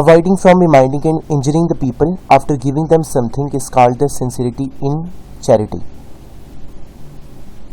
Avoiding from reminding and injuring the people after giving them something is called the sincerity in charity।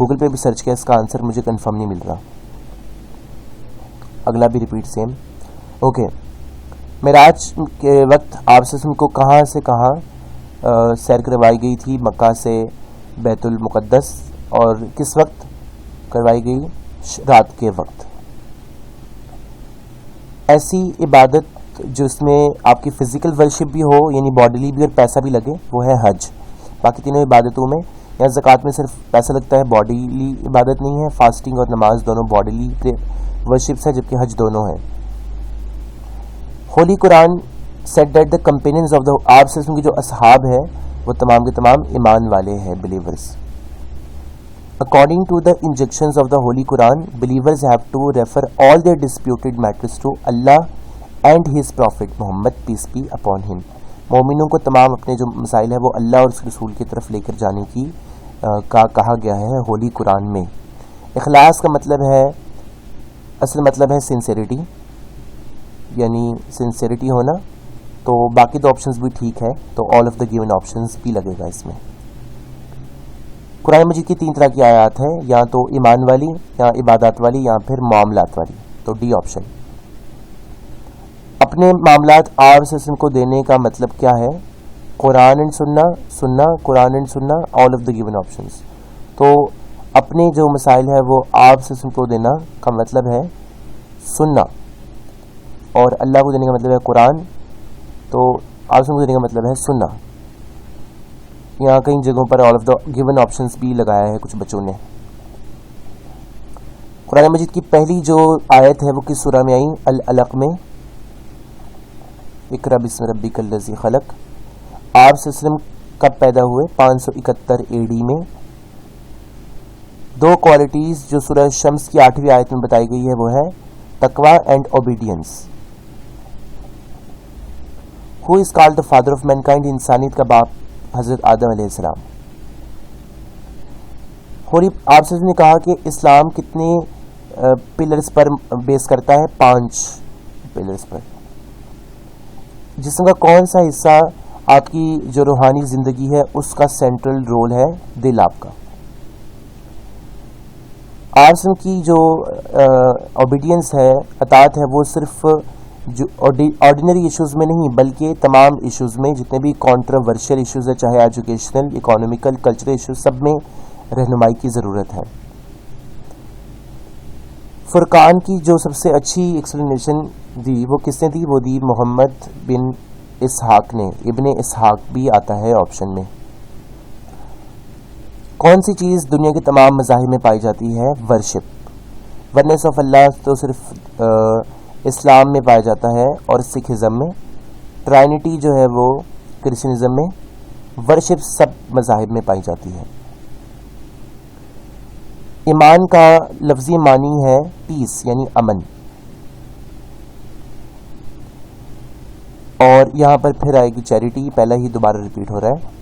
Google پہ بھی search کیا، اس کا answer مجھے confirm نہیں مل رہا. اگلا بھی ریپیٹ سیم. اوکے، معراج کے وقت آپ صلی اللہ علیہ وسلم کو کہاں سے کہاں سیر کروائی گئی تھی؟ مکہ سے بیت المقدس. اور کس وقت کروائی گئی؟ رات کے وقت. ایسی عبادت جو اس میں آپ کی فزیکل ورشپ بھی ہو، یعنی باڈیلی بھی اور پیسہ بھی لگے، وہ ہے حج. باقی تینوں عبادتوں میں یا زکوٰۃ میں صرف پیسہ لگتا ہے، باڈیلی عبادت نہیں ہے. فاسٹنگ اور نماز دونوں باڈیلی ورشپس ہے، جبکہ حج دونوں ہے. Holy Quran set that the companions of the, آپ سے کی جو اصحاب ہے وہ تمام کے تمام ایمان والے ہیں، believers. According to the injunctions of the Holy Quran, believers have to refer all their disputed matters to Allah and His Prophet Muhammad, peace be upon him. مومنوں کو تمام اپنے جو مسائل ہے وہ اللہ اور اس کے رسول کی طرف لے کر جانے کی کہا گیا ہے ہولی قرآن میں. اخلاص کا مطلب ہے، اصل مطلب ہے سنسیریٹی، یعنی سنسیریٹی ہونا. تو باقی دو آپشنز بھی ٹھیک ہے، تو آل آف دا گیون آپشنز بھی لگے گا اس میں. قرآن مجید کی 3 طرح کی آیات ہیں، یا تو ایمان والی، یا عبادات والی، یا پھر معاملات والی. تو ڈی آپشن. اپنے معاملات آپ سے کو دینے کا مطلب کیا ہے؟ قرآن اینڈ سننا، قرآن اینڈ سننا، آل آف دا گیون آپشنز. تو اپنے جو مسائل ہے وہ آپ سے کو دینا کا مطلب ہے سننا، اور اللہ کو دینے کا مطلب ہے قرآن. تو آپ سے کو دینے کا مطلب ہے سننا. یہاں کئی جگہوں پر all of the given options بھی لگایا ہے کچھ بچوں نے. قرآن مجید کی پہلی جو آیت ہے وہ کس سورہ میں آئی؟ العلق میں. اقرأ بسم ربک الذی خلق. آپ صلی اللہ علیہ وسلم کب پیدا ہوئے؟ 571 AD میں. 2 کوالٹیز جو سورہ شمس کی 8ویں آیت میں بتائی گئی ہے وہ ہے تقوی and obedience. Who is called the father of mankind. انسانیت کا باپ حضرت آدم علیہ السلام. آپ سے نے کہا کہ اسلام کتنے پلرز پر بیس کرتا ہے؟ 5 پلرز پر. جسم کا کون سا حصہ آپ کی جو روحانی زندگی ہے اس کا سینٹرل رول ہے؟ دل آپ کا. آرسن کی جو اوبیڈینس ہے، اطاعت ہے، وہ صرف جو آرڈینری ایشوز میں نہیں بلکہ تمام ایشوز میں، جتنے بھی کانٹروورشل ایشوز ہیں، چاہے ایجوکیشنل، اکانومیکل، کلچرل ایشوز، سب میں رہنمائی کی ضرورت ہے. فرقان کی جو سب سے اچھی ایکسپلینیشن دی وہ کس نے دی؟ وہ دی محمد بن اسحاق نے. ابن اسحاق بھی آتا ہے آپشن میں. کون سی چیز دنیا کے تمام مذاہب میں پائی جاتی ہے؟ ورشپ. ونس آف اللہ تو صرف اسلام میں پایا جاتا ہے اور سکھزم میں. ٹرائنٹی جو ہے وہ کرسچنزم میں. ورشپ سب مذاہب میں پائی جاتی ہے. ایمان کا لفظی معنی ہے پیس، یعنی امن. اور یہاں پر پھر آئے گی چیریٹی. پہلا ہی دوبارہ ریپیٹ ہو رہا ہے.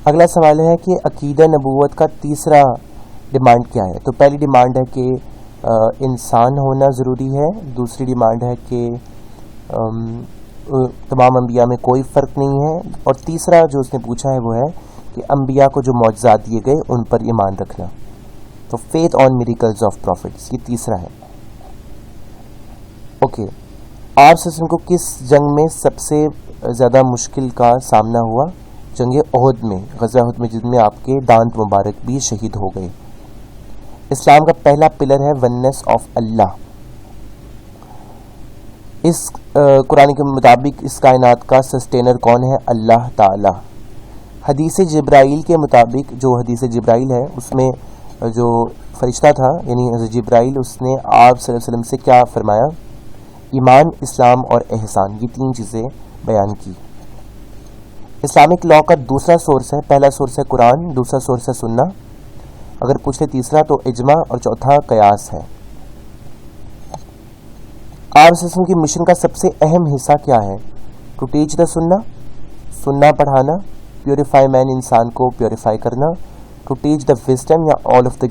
اگلا سوال ہے کہ عقیدہ نبوت کا تیسرا ڈیمانڈ کیا ہے؟ تو پہلی ڈیمانڈ ہے کہ انسان ہونا ضروری ہے. دوسری ڈیمانڈ ہے کہ تمام انبیاء میں کوئی فرق نہیں ہے. اور تیسرا جو اس نے پوچھا ہے وہ ہے کہ انبیاء کو جو معجزات دیے گئے ان پر ایمان رکھنا. تو faith on miracles of prophets, یہ تیسرا ہے. اوکے، آپ سے کو کس جنگ میں سب سے زیادہ مشکل کا سامنا ہوا؟ جنگ احد میں، غزوہ احد میں، جن میں آپ کے دانت مبارک بھی شہید ہو گئے. اسلام کا پہلا پلر ہے وننس آف اللہ. اس قرآن کے مطابق اس کائنات کا سسٹینر کون ہے؟ اللہ تعالی. حدیث جبرائیل کے مطابق، جو حدیث جبرائیل ہے اس میں جو فرشتہ تھا یعنی حضرت جبرائیل، اس نے آپ صلی اللہ علیہ وسلم سے کیا فرمایا؟ ایمان، اسلام اور احسان، یہ 3 چیزیں بیان کی. اسلامک لاء کا دوسرا سورس ہے، پہلا سورس ہے قرآن، دوسرا سورس ہے سنہ. اگر پوچھتے تیسرا تو اجماع، اور چوتھا قیاس ہے. آپ صلی اللہ علیہ وسلم کی مشن کا سب سے اہم حصہ کیا ہے؟ ٹو ٹیچ دا سننا پڑھانا. پیوریفائی مین، انسان کو پیوریفائی کرنا. ٹو ٹیچ دا وزڈم، یا آل آف دا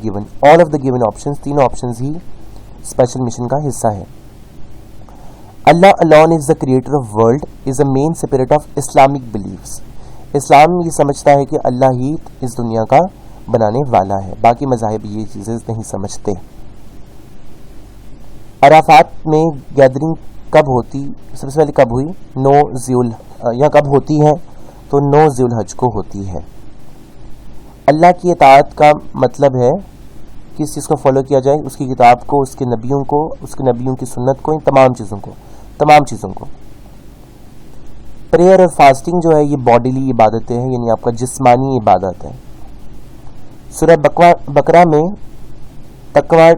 گیون آپشنز. تینوں آپشنز ہی اسپیشل مشن کا حصہ ہے. اللہ alone is the creator of world is the main spirit of Islamic beliefs. اسلام یہ سمجھتا ہے کہ اللہ ہی اس دنیا کا بنانے والا ہے، باقی مذاہب یہ چیزیں نہیں سمجھتے۔ عرفات میں گیدرنگ کب ہوتی، سب سے پہلے کب ہوئی؟ یا کب ہوتی ہے؟ تو 9 ذی الحج کو ہوتی ہے۔ اللہ کی اطاعت کا مطلب ہے کس چیز کو فالو کیا جائے؟ اس کی کتاب کو، اس کے نبیوں کو، اس کے نبیوں کی سنت کو، ان تمام چیزوں کو۔ پریئر اور فاسٹنگ جو ہے یہ باڈیلی عبادتیں ہیں، یعنی آپ کا جسمانی عبادت ہے۔ سورہ بقرہ میں تقویٰ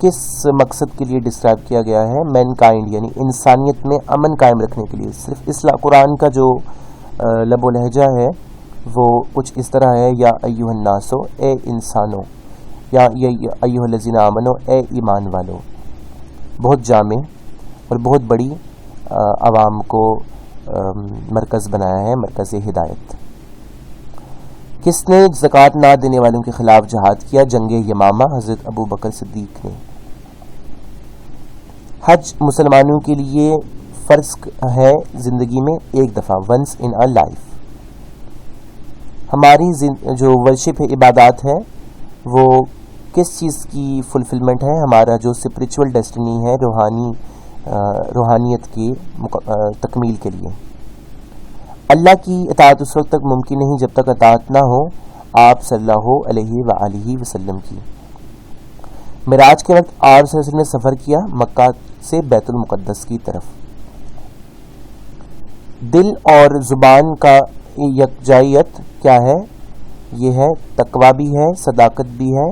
کس مقصد کے لیے ڈسکرائب کیا گیا ہے؟ مین کائنڈ، یعنی انسانیت میں امن قائم رکھنے کے لیے۔ صرف قرآن کا جو لب و لہجہ ہے وہ کچھ اس طرح ہے، یا ایھا الناسو، اے انسانو، یا ایھا الذین آمنو، اے ایمان والو۔ بہت جامع اور بہت بڑی عوام کو مرکز بنایا ہے، مرکز ہدایت۔ کس نے زکوٰۃ نہ دینے والوں کے خلاف جہاد کیا؟ جنگ یمامہ، حضرت ابو بکر صدیق نے۔ حج مسلمانوں کے لیے فرض ہے زندگی میں ایک دفعہ، ونس ان اے لائف۔ ہماری جو ورشپ ہے، عبادات ہے، وہ کس چیز کی فلفلمنٹ ہے؟ ہمارا جو اسپریچول ڈیسٹنی ہے، روحانیت کی تکمیل کے لیے۔ اللہ کی اطاعت اس وقت تک ممکن نہیں جب تک اطاعت نہ ہو آپ صلی اللہ علیہ وآلہ وسلم کی۔ معراج کے وقت آپ صلی اللہ علیہ وسلم نے سفر کیا مکہ سے بیت المقدس کی طرف۔ دل اور زبان کا یکجائیت کیا ہے؟ یہ ہے تقویٰ بھی ہے، صداقت بھی ہے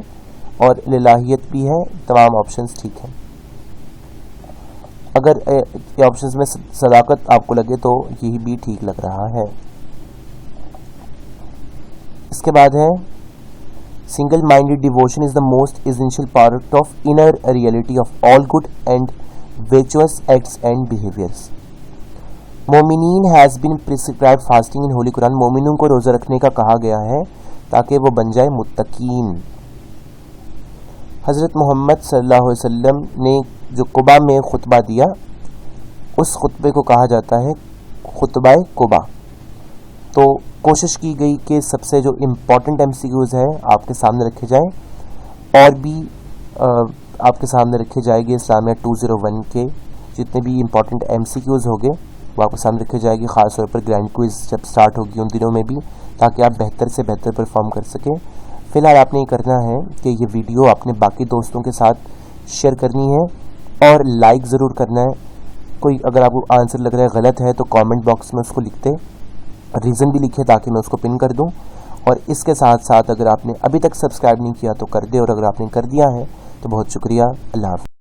اور للہیت بھی ہے۔ تمام آپشنز ٹھیک ہیں۔ اگر یہ آپشنز میں صداقت آپ کو لگے تو یہی بھی ٹھیک لگ رہا ہے۔ اس کے بعد ہے single minded devotion is the most essential part of inner reality of all good and virtuous acts and behaviors. مومنین has been prescribed fasting in holy Quran. مومنوں کو روزہ رکھنے کا کہا گیا ہے تاکہ وہ بن جائے متقین۔ حضرت محمد صلی اللہ علیہ وسلم نے جو قباء میں خطبہ دیا، اس خطبے کو کہا جاتا ہے خطبہ قباء۔ تو کوشش کی گئی کہ سب سے جو امپورٹنٹ MCQs ہیں آپ کے سامنے رکھے جائیں، اور بھی آپ کے سامنے رکھے جائے گی اسلامیہ 201 کے جتنے بھی امپورٹنٹ MCQs ہوں گے وہ آپ کے سامنے رکھے جائے گی، خاص طور پر گرینڈ کوئز جب سٹارٹ ہوگی ان دنوں میں بھی، تاکہ آپ بہتر سے بہتر پرفارم کر سکیں۔ فی الحال آپ نے یہ کرنا ہے کہ یہ ویڈیو اپنے باقی دوستوں کے ساتھ شیئر کرنی ہے اور لائک ضرور کرنا ہے۔ کوئی اگر آپ کو آنسر لگ رہا ہے غلط ہے تو کامنٹ باکس میں اس کو لکھتے، ریزن بھی لکھے تاکہ میں اس کو پن کر دوں۔ اور اس کے ساتھ ساتھ اگر آپ نے ابھی تک سبسکرائب نہیں کیا تو کر دے، اور اگر آپ نے کر دیا ہے تو بہت شکریہ۔ اللہ حافظ۔